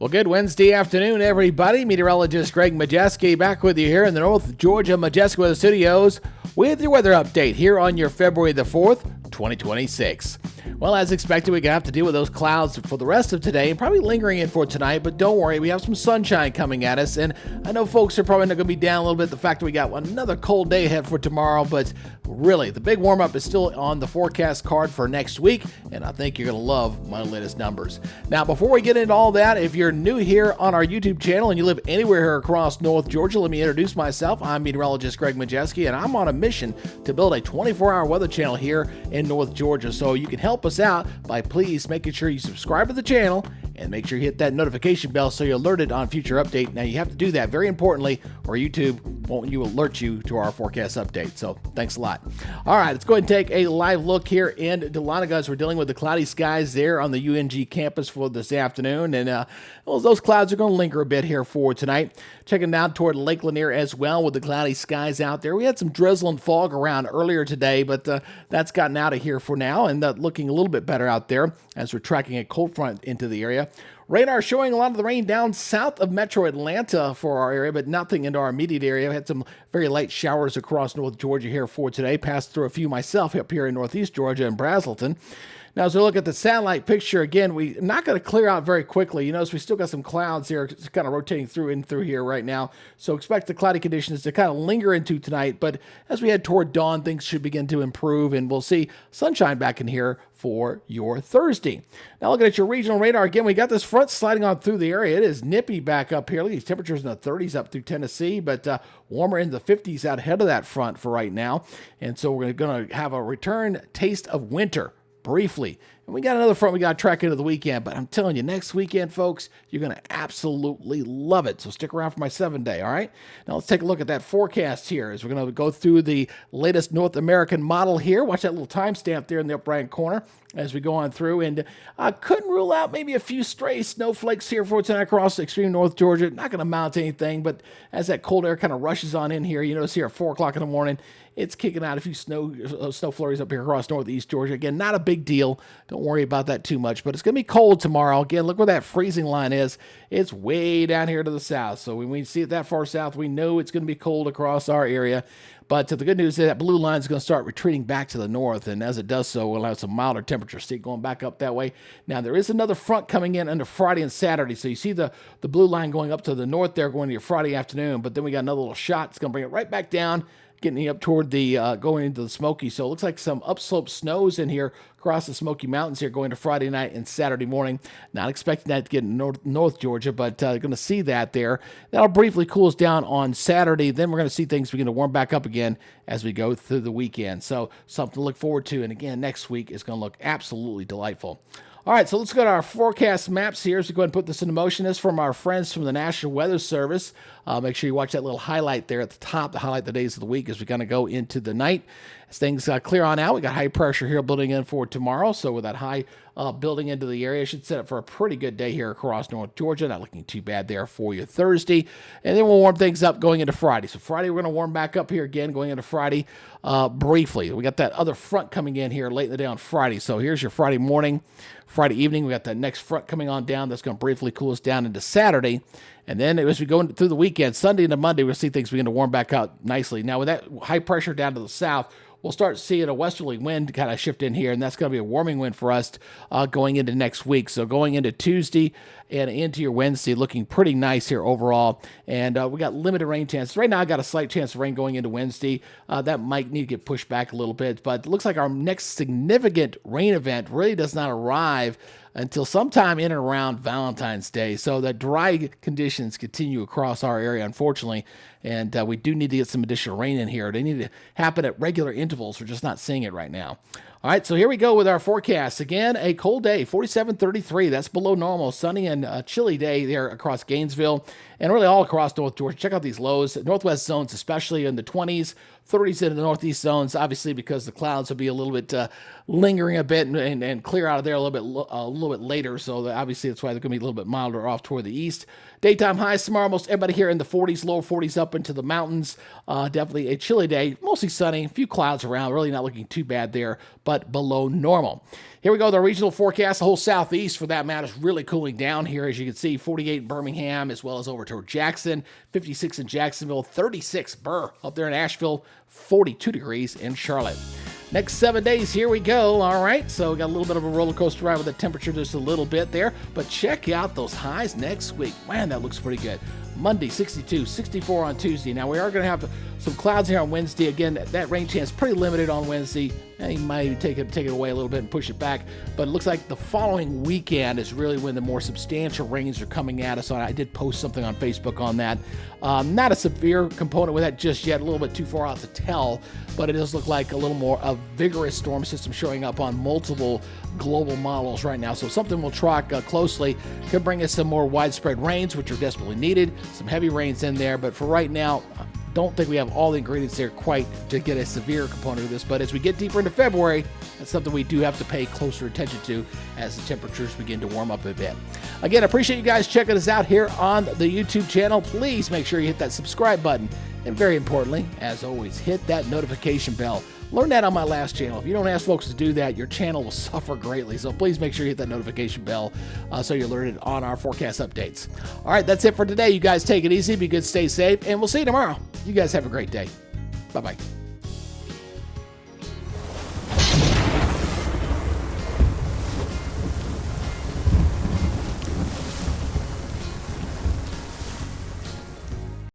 Well, good Wednesday afternoon, everybody. Meteorologist Greg Majewski back with you here in the North Georgia Majestic Weather Studios with your weather update here on your February the 4th, 2026. Well, as expected, we're going to have to deal with those clouds for the rest of today and probably lingering in for tonight, but don't worry, we have some sunshine coming at us, and I know folks are probably not going to be down a little bit the fact that we got another cold day ahead for tomorrow, but really, the big warm-up is still on the forecast card for next week, and I think you're going to love my latest numbers. Now, before we get into all that, if you're new here on our YouTube channel and you live anywhere here across North Georgia, let me introduce myself. I'm Meteorologist Greg Majewski, and I'm on a mission to build a 24-hour weather channel here in North Georgia, so you can help us out by please making sure you subscribe to the channel and make sure you hit that notification bell so you're alerted on future update. Now, you have to do that very importantly, or YouTube won't alert you to our forecast update. So thanks a lot. All right, let's go ahead and take a live look here in Dahlonega as we're dealing with the cloudy skies there on the UNG campus for this afternoon. And those clouds are going to linger a bit here for tonight. Checking down toward Lake Lanier as well with the cloudy skies out there. We had some drizzle and fog around earlier today, but that's gotten out of here for now and looking a little bit better out there as we're tracking a cold front into the area. Radar showing a lot of the rain down south of Metro Atlanta for our area, but nothing into our immediate area. We had some very light showers across North Georgia here for today. Passed through a few myself up here in Northeast Georgia and Brazelton. Now, as we look at the satellite picture, again, we're not going to clear out very quickly. You notice we still got some clouds here. It's kind of rotating through here right now. So expect the cloudy conditions to kind of linger into tonight. But as we head toward dawn, things should begin to improve, and we'll see sunshine back in here for your Thursday. Now, looking at your regional radar, again, we got this front sliding on through the area. It is nippy back up here. Look at these temperatures in the 30s up through Tennessee, but warmer in the 50s out ahead of that front for right now. And so we're going to have a return taste of winter briefly. And we got another front we got to track into the weekend, but I'm telling you, next weekend, folks, you're going to absolutely love it. So stick around for my 7-day, all right? Now let's take a look at that forecast here as we're going to go through the latest North American model here. Watch that little timestamp there in the upper right corner as we go on through. And I couldn't rule out maybe a few stray snowflakes here for tonight across extreme North Georgia. Not going to mount anything, but as that cold air kind of rushes on in here, you notice here at 4 o'clock in the morning, it's kicking out a few snow flurries up here across Northeast Georgia. Again, not a big deal. Don't worry about that too much, but it's going to be cold tomorrow. Again, look where that freezing line is. It's way down here to the south. So when we see it that far south, we know it's going to be cold across our area. But the good news is that blue line is going to start retreating back to the north, and as it does so, we'll have some milder temperatures. See it going back up that way. Now, there is another front coming in under Friday and Saturday, so you see the blue line going up to the north there, going to your Friday afternoon, but then we got another little shot. It's going to bring it right back down, getting up toward the going into the Smoky. So it looks like some upslope snows in here across the Smoky Mountains here going to Friday night and Saturday morning. Not expecting that to get in North Georgia, but going to see that there. That'll briefly cool us down on Saturday. Then we're going to see things begin to warm back up again as we go through the weekend. So something to look forward to. And again, next week is going to look absolutely delightful. All right, so let's go to our forecast maps here. So go ahead and put this into motion. This is from our friends from the National Weather Service. Make sure you watch that little highlight there at the top to highlight the days of the week as we kind of go into the night. As things clear on out, we got high pressure here building in for tomorrow. So with that high building into the area, should set up for a pretty good day here across North Georgia. Not looking too bad there for you Thursday. And then we'll warm things up going into Friday. So Friday, we're going to warm back up here again going into Friday briefly. We got that other front coming in here late in the day on Friday. So here's your Friday morning. Friday evening, we got that next front coming on down. That's going to briefly cool us down into Saturday. And then as we go through the weekend, Sunday into Monday, we'll see things begin to warm back up nicely. Now, with that high pressure down to the south, we'll start seeing a westerly wind kind of shift in here, and that's going to be a warming wind for us going into next week. So going into Tuesday and into your Wednesday, looking pretty nice here overall. And we got limited rain chances. Right now, I got a slight chance of rain going into Wednesday. That might need to get pushed back a little bit, but it looks like our next significant rain event really does not arrive until sometime in and around Valentine's Day. So the dry conditions continue across our area, unfortunately, and we do need to get some additional rain in here. They need to happen at regular intervals. We're just not seeing it right now. All right, so here we go with our forecast. Again, a cold day, 47-33. That's below normal. Sunny and chilly day there across Gainesville and really all across North Georgia. Check out these lows. Northwest zones, especially in the 20s, 30s in the northeast zones, obviously because the clouds will be a little bit lingering a bit and clear out of there a little bit later. So obviously that's why they're going to be a little bit milder off toward the east. Daytime highs tomorrow, most everybody here in the 40s, lower 40s up into the mountains. Definitely a chilly day, mostly sunny, a few clouds around, really not looking too bad there, but below normal. Here we go, the regional forecast. The whole southeast, for that matter, is really cooling down here. As you can see, 48 in Birmingham, as well as over toward Jackson, 56 in Jacksonville, 36 up there in Asheville, 42 degrees in Charlotte. Next 7 days, here we go. All right, so we got a little bit of a roller coaster ride with the temperature just a little bit there, but check out those highs next week. Man, that looks pretty good. Monday, 62, 64 on Tuesday. Now, we are going to have some clouds here on Wednesday. Again, that rain chance pretty limited on Wednesday. You might even take it away a little bit and push it back. But it looks like the following weekend is really when the more substantial rains are coming at us. I did post something on Facebook on that. Not a severe component with that just yet, a little bit too far out to tell, but it does look like a little more a vigorous storm system showing up on multiple global models right now. So something we'll track closely. Could bring us some more widespread rains, which are desperately needed. Some heavy rains in there, but for right now, don't think we have all the ingredients there quite to get a severe component of this. But as we get deeper into February, that's something we do have to pay closer attention to as the temperatures begin to warm up a bit. Again, I appreciate you guys checking us out here on the YouTube channel. Please make sure you hit that subscribe button. And very importantly, as always, hit that notification bell. Learned that on my last channel. If you don't ask folks to do that, your channel will suffer greatly. So please make sure you hit that notification bell so you're alerted on our forecast updates. All right, that's it for today. You guys take it easy, be good, stay safe, and we'll see you tomorrow. You guys have a great day. Bye-bye.